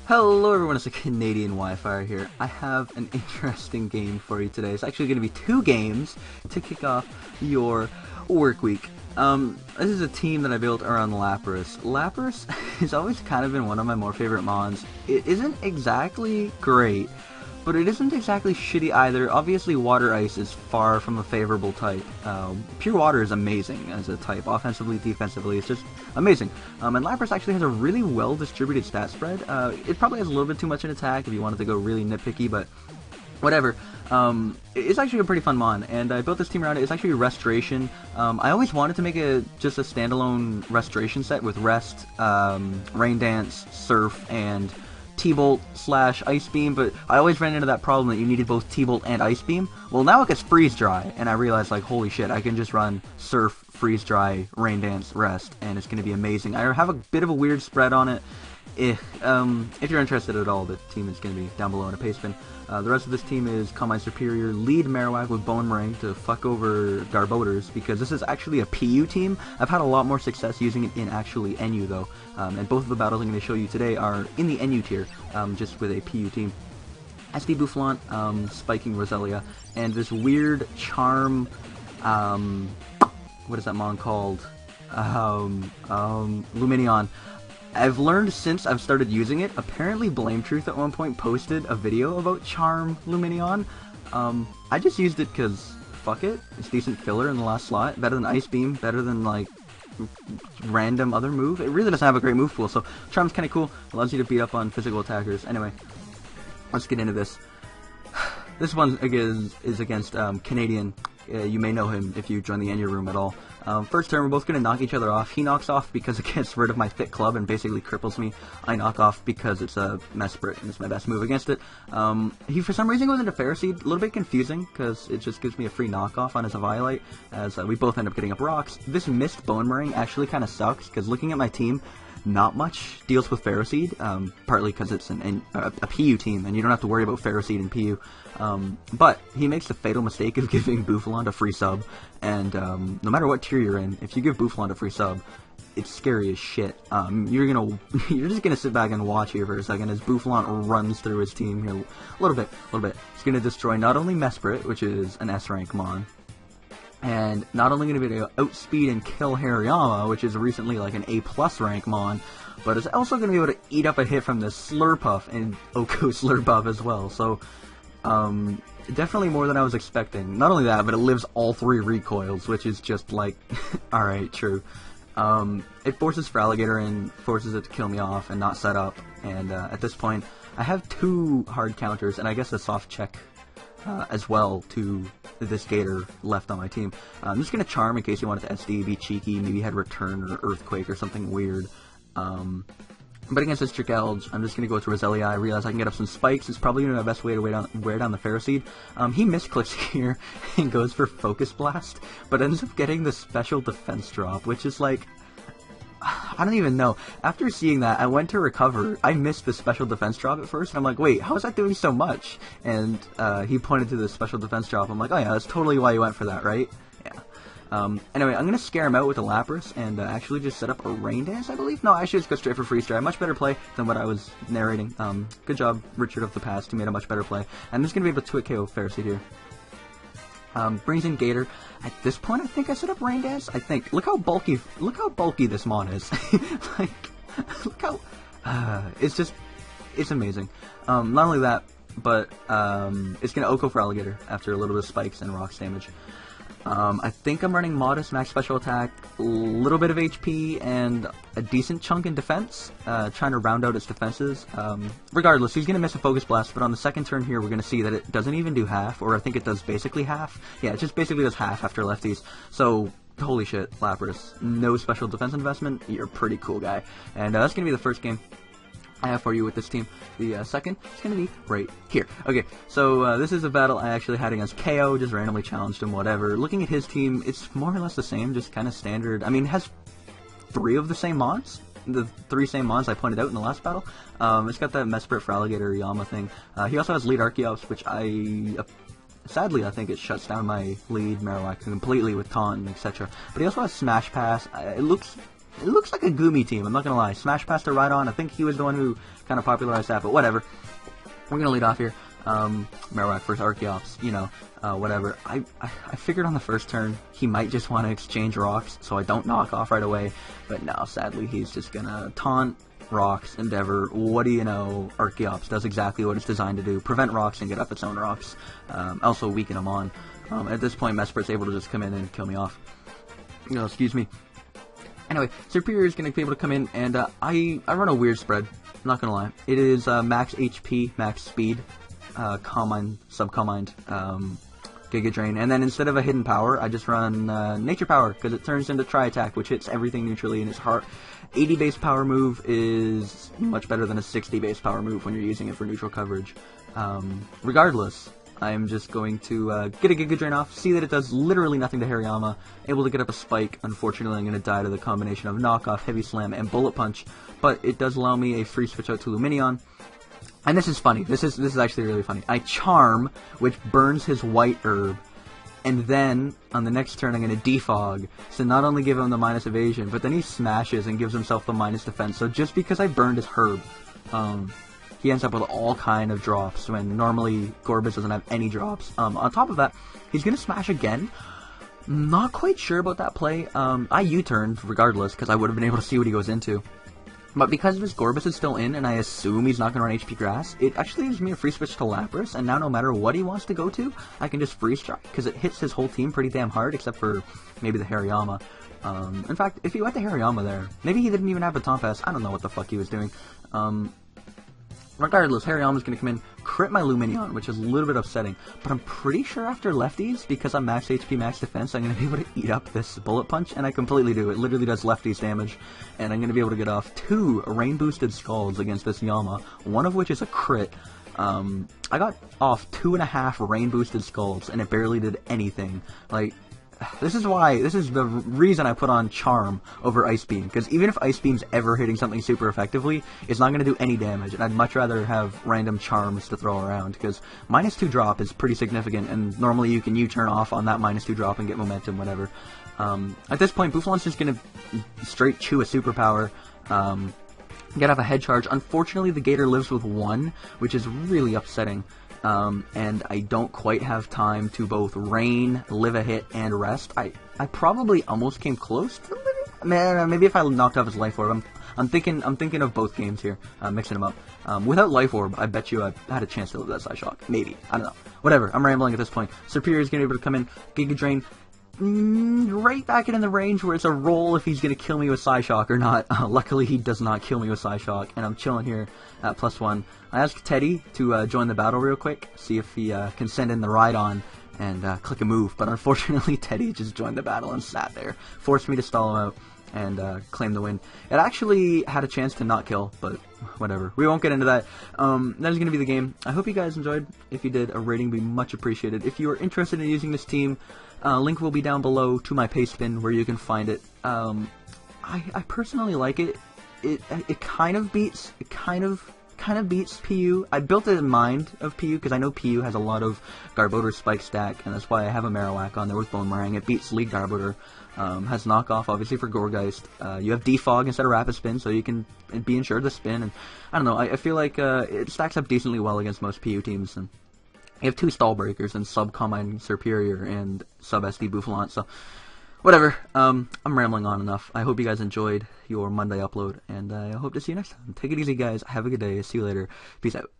Hello everyone, it's the TheCanadianWifier here. I have an interesting game for you today. It's actually going to be two games to kick off your work week. This is a team that I built around Lapras. Lapras has always kind of been one of my more favorite mons. It isn't exactly great, but it isn't exactly shitty either. Obviously, Water Ice is far from a favorable type. Pure Water is amazing as a type, offensively, defensively, it's just amazing. And Lapras actually has a really well-distributed stat spread. It probably has a little bit too much in attack if you wanted to go really nitpicky, but whatever. It's actually a pretty fun mon, and I built this team around it. It's actually Restoration. I always wanted to make just a standalone Restoration set with Rest, Rain Dance, Surf, and T-Bolt / Ice Beam, but I always ran into that problem that you needed both T-Bolt and Ice Beam. Well, now it gets Freeze Dry, and I realized, like, holy shit, I can just run Surf, Freeze Dry, Rain Dance, Rest, and it's going to be amazing. I have a bit of a weird spread on it. If you're interested at all, the team is going to be down below in a Pastebin. The rest of this team is Combine Superior, lead Marowak with Bone Meringue to fuck over Garbodors, because this is actually a PU team. I've had a lot more success using it in actually NU though, and both of the battles I'm going to show you today are in the NU tier, just with a PU team. SD Boufflant, Spiking Roselia, and this weird Charm, what is that mon called? Lumineon. I've learned since I've started using it, apparently Blame Truth at one point posted a video about Charm Lumineon. I just used it because, fuck it, it's decent filler in the last slot, better than Ice Beam, better than, like, random other move. It really doesn't have a great move pool, so Charm's kinda cool, allows you to beat up on physical attackers. Anyway, let's get into this. This one is against Canadian. You may know him if you join the NU room at all. First turn, we're both going to knock each other off. He knocks off because it gets rid of my thick club and basically cripples me. I knock off because it's a Mesprit and it's my best move against it. He, for some reason, goes into Ferroseed. A little bit confusing because it just gives me a free knockoff on his Violite, as we both end up getting up rocks. This missed Bone Meringue actually kind of sucks, because looking at my team, not much deals with Ferroseed, partly because it's a PU team, and you don't have to worry about Ferroseed and PU. But he makes the fatal mistake of giving Boufflant a free sub, and no matter what tier you're in, if you give Boufflant a free sub, it's scary as shit. You're just gonna sit back and watch here for a second as Boufflant runs through his team here, a little bit. He's gonna destroy not only Mesprit, which is an S rank mon, and not only going to be able to outspeed and kill Hariyama, which is recently like an A+ rank mon, but it's also going to be able to eat up a hit from the Slurpuff and Oko Slurpuff as well. So, definitely more than I was expecting. Not only that, but it lives all 3 recoils, which is just like, alright, true. It forces Feraligatr and forces it to kill me off and not set up, and at this point, I have 2 hard counters, and I guess a soft check as well to this Gator left on my team. I'm just going to Charm in case you wanted to SD, be cheeky, maybe had Return or Earthquake or something weird. But against this Trick-Elge, I'm just going to go to Roselia. I realize I can get up some spikes. It's probably going to be my best way to wear down the Ferroseed. He misclicks here and goes for Focus Blast, but ends up getting the special defense drop, which is like, I don't even know. After seeing that, I went to recover. I missed the special defense drop at first, and I'm like, wait, how is that doing so much? And he pointed to the special defense drop. I'm like, oh yeah, that's totally why you went for that, right? Yeah. Anyway, I'm going to scare him out with a Lapras and actually just set up a Rain Dance, I believe? No, I should just go straight for Freeze Dry. Much better play than what I was narrating. Good job, Richard of the past. He made a much better play. I'm just going to be able to Twit KO Ferroseed here. Brings in Gator. At this point, I think I set up Rain Dance. I think. Look how bulky this mon is. Like, look how, it's amazing. Not only that, but, it's gonna Oko for Alligator after a little bit of spikes and rocks damage. I think I'm running modest max special attack, a little bit of HP, and a decent chunk in defense, trying to round out its defenses. Regardless, he's going to miss a Focus Blast, but on the second turn here, we're going to see that it doesn't even do half, or I think it does basically half. Yeah, it just basically does half after lefties. So, holy shit, Lapras. No special defense investment, you're a pretty cool guy. And that's going to be the first game I have for you with this team. The second is going to be right here. Okay, so this is a battle I actually had against KO, just randomly challenged him, whatever. Looking at his team, it's more or less the same, just kind of standard. I mean, it has 3 of the same mons. The 3 same mons I pointed out in the last battle. It's got that Mesprit for Alligator Yama thing. He also has lead Archeops, which sadly, I think it shuts down my lead Marowak completely with Taunt, etc. But he also has Smash Pass. It looks it looks like a Goomy team, I'm not gonna lie. Smash Past to Rhydon, I think he was the one who kind of popularized that, but whatever. We're gonna lead off here. Marowak versus Archeops, you know, whatever. I figured on the first turn he might just want to exchange rocks, so I don't knock off right away, but no, sadly he's just gonna taunt, rocks, Endeavor. What do you know? Archeops does exactly what it's designed to do: prevent rocks and get up its own rocks. Also weaken them on. At this point, Mesper's able to just come in and kill me off. No, excuse me. Anyway, Superior is going to be able to come in, and I run a weird spread. I'm not going to lie. It is max HP, max speed, Calm Mind, Sub-Calm Mind, Giga Drain, and then instead of a hidden power, I just run Nature Power, because it turns into Tri-Attack, which hits everything neutrally, and it's hard. 80 base power move is much better than a 60 base power move when you're using it for neutral coverage. Regardless, I'm just going to get a Giga Drain off, see that it does literally nothing to Hariyama, able to get up a Spike. Unfortunately, I'm going to die to the combination of Knockoff, Heavy Slam, and Bullet Punch, but it does allow me a free switch out to Lumineon. And this is funny. This is actually really funny. I Charm, which burns his White Herb, and then on the next turn I'm going to Defog, so not only give him the minus evasion, but then he smashes and gives himself the minus defense. So just because I burned his Herb, he ends up with all kind of drops when normally Gorbis doesn't have any drops. On top of that, he's going to smash again. Not quite sure about that play. I U-turned regardless because I would have been able to see what he goes into. But because his Gorbis is still in, and I assume he's not going to run HP Grass, it actually gives me a free switch to Lapras, and now no matter what he wants to go to, I can just freeze strike, because it hits his whole team pretty damn hard, except for maybe the Hariyama. In fact, if he went to Hariyama there, maybe he didn't even have a Taunt Pass, I don't know what the fuck he was doing. Regardless, Hariyama's going to come in, crit my Lumineon, which is a little bit upsetting, but I'm pretty sure after lefties, because I'm max HP, max defense, I'm going to be able to eat up this Bullet Punch, and I completely do. It literally does lefties damage, and I'm going to be able to get off 2 rain-boosted Scalds against this Yama, one of which is a crit. I got off 2.5 rain-boosted Scalds, and it barely did anything. Like, this is the reason I put on Charm over Ice Beam, because even if Ice Beam's ever hitting something super effectively, it's not going to do any damage, and I'd much rather have random Charms to throw around, because -2 drop is pretty significant, and normally you can U-turn off on that -2 drop and get momentum, whatever. At this point, Bouffalon's just going to straight chew a superpower, get off a head charge. Unfortunately, the Gator lives with 1, which is really upsetting. And I don't quite have time to both Rain, live a hit, and rest. I probably almost came close to living. Maybe if I knocked off his Life Orb. I'm thinking of both games here, mixing them up. Without Life Orb, I bet you I had a chance to live that Psyshock. Maybe. I don't know. Whatever. I'm rambling at this point. Superior's gonna be able to come in, Giga Drain, right back in the range where it's a roll if he's going to kill me with Psyshock or not. Luckily, he does not kill me with Psyshock, and I'm chilling here at +1. I asked Teddy to join the battle real quick, see if he can send in the Rhydon and click a move, but unfortunately, Teddy just joined the battle and sat there. Forced me to stall him out and claim the win. It actually had a chance to not kill, but whatever. We won't get into that. That is going to be the game. I hope you guys enjoyed. If you did, a rating would be much appreciated. If you are interested in using this team, link will be down below to my Pastebin where you can find it. I personally like it. It kind of beats PU. I built it in mind of PU because I know PU has a lot of Garbodor Spike stack, and that's why I have a Marowak on there with Bone Meringue. It beats League Garbodor. Has knockoff obviously for Gourgeist. You have Defog instead of Rapid Spin, so you can be insured to spin. And I don't know. I feel like it stacks up decently well against most PU teams. And you have 2 Stall Breakers and Sub Combine Superior and Sub SD Bouffalon. So whatever. I'm rambling on enough. I hope you guys enjoyed your Monday upload, and I hope to see you next time. Take it easy, guys. Have a good day. See you later. Peace out.